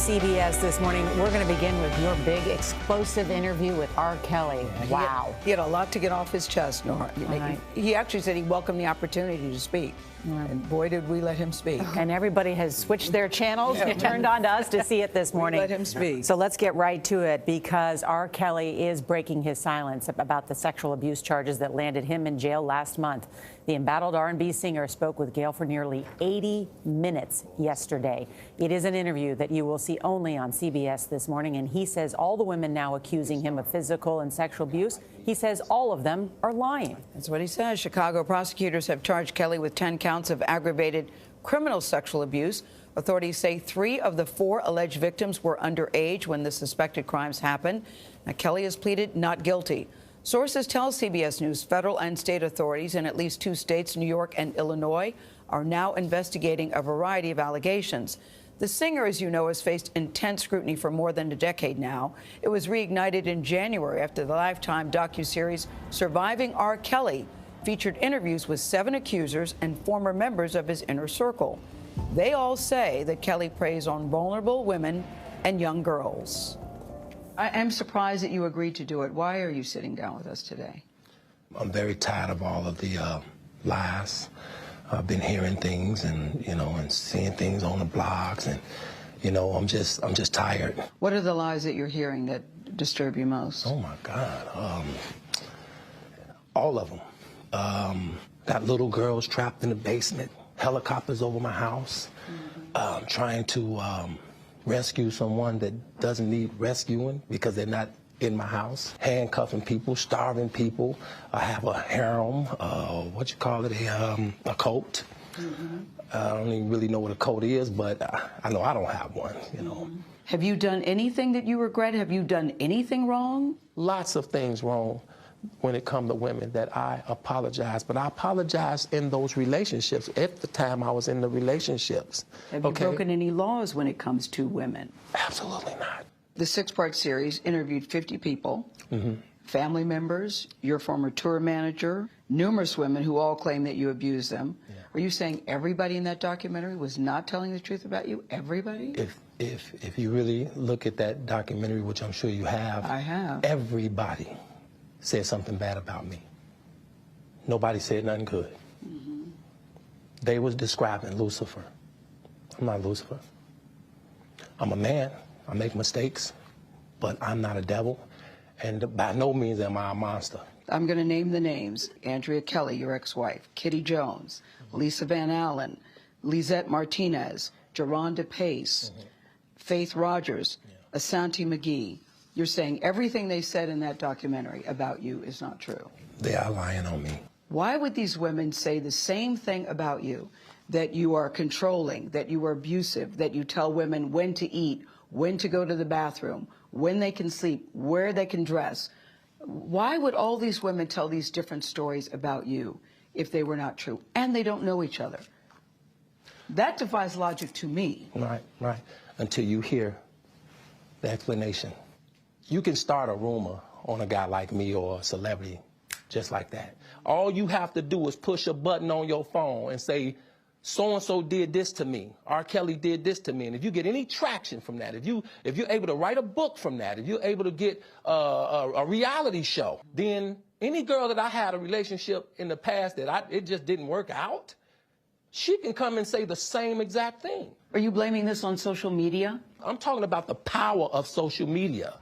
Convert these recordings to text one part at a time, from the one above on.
CBS this morning. We're going to begin with your big explosive interview with R. Kelly. Wow. He had a lot to get off his chest, Nora. Right. He actually said he welcomed the opportunity to speak. And boy, did we let him speak. And everybody has switched their channels and turned on to us to see it this morning. We let him speak. So let's get right to it, because R. Kelly is breaking his silence about the sexual abuse charges that landed him in jail last month. The embattled R&B singer spoke with Gayle for nearly 80 minutes yesterday. It is an interview that you will see only on CBS this morning, and he says all the women now accusing him of physical and sexual abuse, he says all of them are lying. That's what he says. Chicago prosecutors have charged Kelly with 10 counts of aggravated criminal sexual abuse. Authorities say 3 of the 4 alleged victims were underage when the suspected crimes happened. Now, Kelly has pleaded not guilty. Sources tell CBS News federal and state authorities in at least 2 states, New York and Illinois, are now investigating a variety of allegations. The singer, as you know, has faced intense scrutiny for more than a decade now. It was reignited in January after the Lifetime docuseries Surviving R. Kelly featured interviews with 7 accusers and former members of his inner circle. They all say that Kelly preys on vulnerable women and young girls. I am surprised that you agreed to do it. Why are you sitting down with us today? I'm very tired of all of the lies. I've been hearing things and, and seeing things on the blogs, and, I'm just tired. What are the lies that you're hearing that disturb you most? Oh my God, all of them. Got little girls trapped in the basement, helicopters over my house, trying to rescue someone that doesn't need rescuing because they're not in my house, handcuffing people, starving people. I have a harem, a cult. I don't even really know what a cult is, but I know I don't have one, Have you done anything that you regret? Have you done anything wrong? Lots of things wrong when it comes to women that I apologize, but I apologize in those relationships at the time I was in the relationships. Have you broken any laws when it comes to women? Absolutely not. The 6-part series interviewed 50 people, family members, your former tour manager, numerous women who all claim that you abused them. Yeah. Are you saying everybody in that documentary was not telling the truth about you? Everybody? If you really look at that documentary, which I'm sure you have, I have. Everybody said something bad about me. Nobody said nothing good. They was describing Lucifer. I'm not Lucifer. I'm a man. I make mistakes, but I'm not a devil, and by no means am I a monster. I'm going to name the names. Andrea Kelly, your ex-wife, Kitty Jones, Lisa Van Allen, Lisette Martinez, Geronda Pace, Faith Rogers, Asante McGee. You're saying everything they said in that documentary about you is not true. They are lying on me. Why would these women say the same thing about you, that you are controlling, that you are abusive, that you tell women when to eat, when to go to the bathroom, when they can sleep, where they can dress? Why would all these women tell these different stories about you if they were not true? And they don't know each other. That defies logic to me. Right. Until you hear the explanation. You can start a rumor on a guy like me or a celebrity just like that. All you have to do is push a button on your phone and say, so-and-so did this to me. R. Kelly did this to me. And if you get any traction from that, if you're able to write a book from that, if you're able to get a reality show, then any girl that I had a relationship in the past that it just didn't work out, she can come and say the same exact thing. Are you blaming this on social media? I'm talking about the power of social media.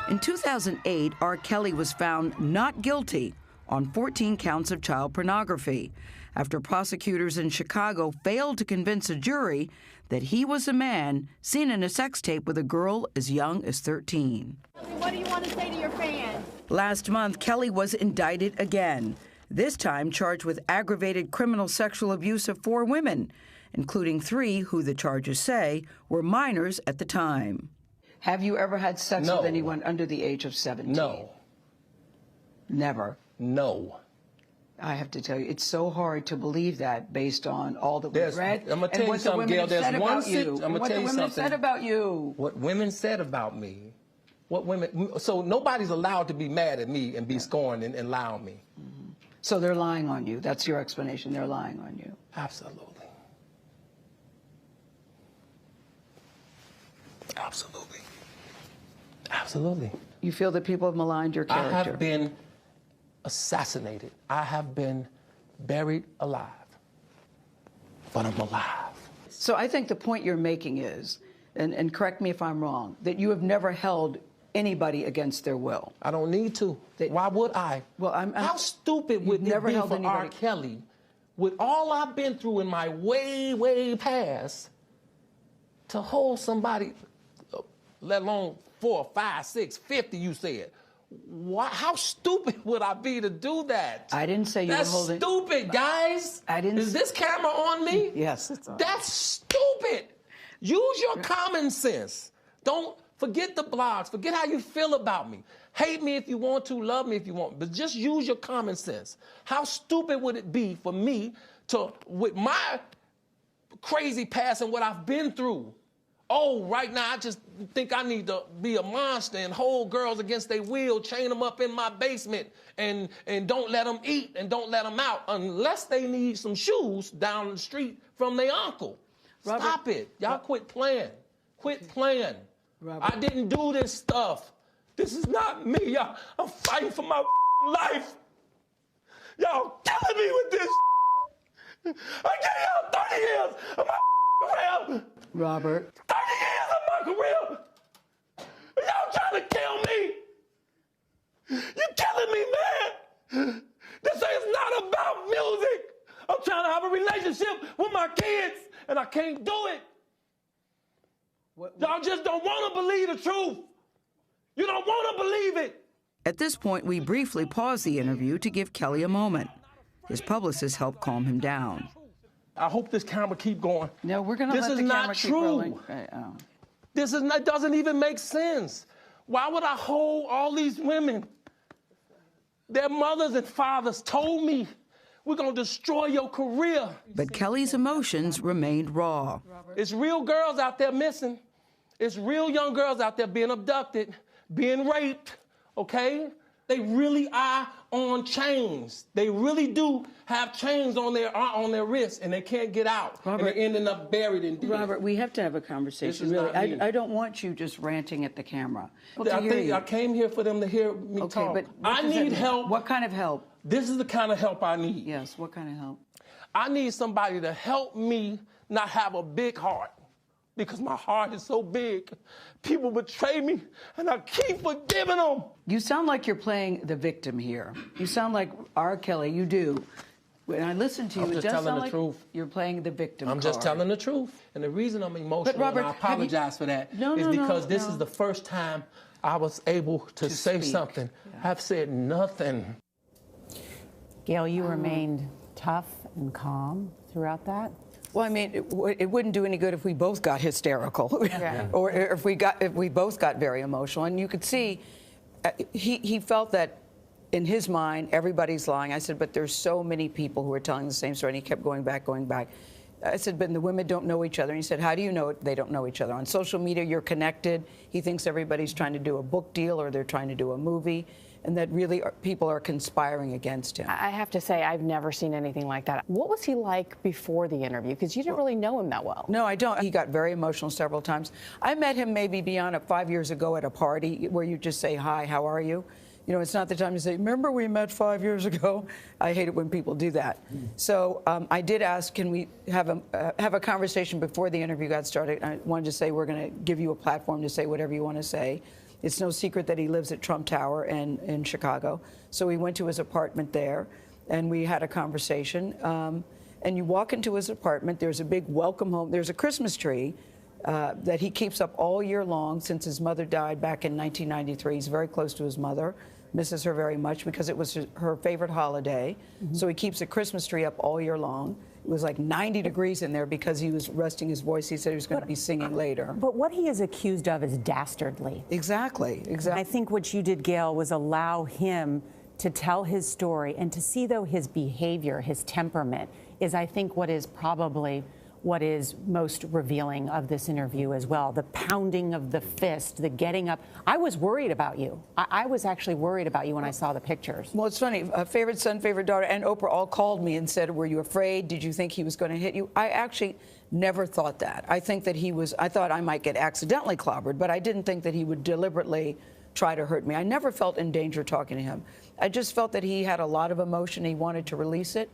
In 2008, R. Kelly was found not guilty on 14 counts of child pornography after prosecutors in Chicago failed to convince a jury that he was a man seen in a sex tape with a girl as young as 13. What do you want to say to your fans? Last month, Kelly was indicted again, this time charged with aggravated criminal sexual abuse of 4 women, including 3 who the charges say were minors at the time. Have you ever had sex with anyone under the age of 17? No. Never? No. I have to tell you, it's so hard to believe that based on all that we've read. I'm going to tell you something, Gayle. There's one thing. I'm going to tell you something. What the women said about you. What women said about me. So nobody's allowed to be mad at me and be scorned and lie on me. So they're lying on you. That's your explanation. They're lying on you. Absolutely. Absolutely. Absolutely. You feel that people have maligned your character? I have been assassinated. I have been buried alive. But I'm alive. So I think the point you're making is, and correct me if I'm wrong, that you have never held anybody against their will. I don't need to. Why would I? Well, How stupid would it be for R. Kelly, with all I've been through in my way, way past, to hold somebody, let alone 4, 5, 6, 50, you said. How stupid would I be to do that? I didn't say you were holding... That's stupid, guys. I didn't... Is this camera on me? Yes, it's on. That's stupid. Use your common sense. Don't forget the blogs. Forget how you feel about me. Hate me if you want to, love me if you want, but just use your common sense. How stupid would it be for me to, with my crazy past and what I've been through, right now I just think I need to be a monster and hold girls against their will, chain them up in my basement, and don't let them eat and don't let them out unless they need some shoes down the street from their uncle. Robert, stop it. Y'all quit playing. Quit playing. Robert. I didn't do this stuff. This is not me, y'all. I'm fighting for my life. Y'all killing me with this. I gave y'all 30 years of my career. Robert. 30 years of my career. Y'all trying to kill me. You killing me, man. This is not about music. I'm trying to have a relationship with my kids, and I can't do it. Y'all just don't want to believe the truth. You don't want to believe it. At this point, we briefly paused the interview to give Kelly a moment. His publicist helped calm him down. I hope this camera keep going. No, we're going to let the camera keep rolling. This is not true. It doesn't even make sense. Why would I hold all these women? Their mothers and fathers told me, we're going to destroy your career. But Kelly's emotions remained raw. It's real girls out there missing. It's real young girls out there being abducted, being raped, okay? They really are on chains. They really do have chains on their wrists, and they can't get out. Robert, and they're ending up buried in deep. Robert, we have to have a conversation, really. I don't want you just ranting at the camera. I came here for them to hear me talk. But I need help. What kind of help? This is the kind of help I need. Yes, what kind of help? I need somebody to help me not have a big heart, because my heart is so big. People betray me, and I keep forgiving them. You sound like you're playing the victim here. You sound like R. Kelly, you do. When I listen to you, it does sound like you're playing the victim I'm just telling the truth. And the reason I'm emotional, Robert, and I apologize for that, is because this is the first time I was able to say something. Yeah. I've said nothing. Gail, you remained tough and calm throughout that? Well, I mean, it wouldn't do any good if we both got hysterical, or if we both got very emotional. And you could see, he felt that in his mind, everybody's lying. I said, but there's so many people who are telling the same story. And he kept going back. I said, but the women don't know each other. And he said, how do you know they don't know each other? On social media, you're connected. He thinks everybody's trying to do a book deal or they're trying to do a movie, and that really people are conspiring against him. I have to say, I've never seen anything like that. What was he like before the interview? Because you didn't really know him that well. No, I don't. He got very emotional several times. I met him maybe beyond 5 years ago at a party where you just say, hi, how are you? You know, it's not the time to say, remember we met 5 years ago? I hate it when people do that. So I did ask, can we have a conversation before the interview got started? I wanted to say, we're going to give you a platform to say whatever you want to say. It's no secret that he lives at Trump Tower in Chicago. So we went to his apartment there, and we had a conversation. And you walk into his apartment, there's a big welcome home. There's a Christmas tree that he keeps up all year long since his mother died back in 1993. He's very close to his mother, misses her very much because it was her favorite holiday. So he keeps a Christmas tree up all year long. It was like 90 degrees in there because he was resting his voice. He said he was going to be singing later. But what he is accused of is dastardly. Exactly. I think what you did, Gail, was allow him to tell his story and to see, though, his behavior, his temperament, is, I think, what is probably what is most revealing of this interview as well. The pounding of the fist, the getting up. I was worried about you. I was actually worried about you when I saw the pictures. Well, it's funny. Favorite son, favorite daughter, and Oprah all called me and said, were you afraid? Did you think he was going to hit you? I actually never thought that. I think that I thought I might get accidentally clobbered, but I didn't think that he would deliberately try to hurt me. I never felt in danger talking to him. I just felt that he had a lot of emotion. He wanted to release it.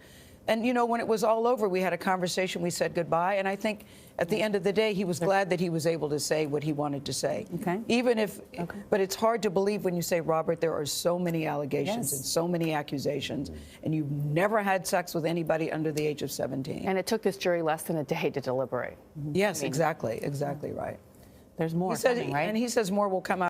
And, you know, when it was all over, we had a conversation, we said goodbye, and I think at the end of the day, he was glad that he was able to say what he wanted to say. Okay. Even if, but it's hard to believe when you say, Robert, there are so many allegations and so many accusations, and you've never had sex with anybody under the age of 17. And it took this jury less than a day to deliberate. Yes, exactly right. There's more He said, coming, right? and he says more will come out.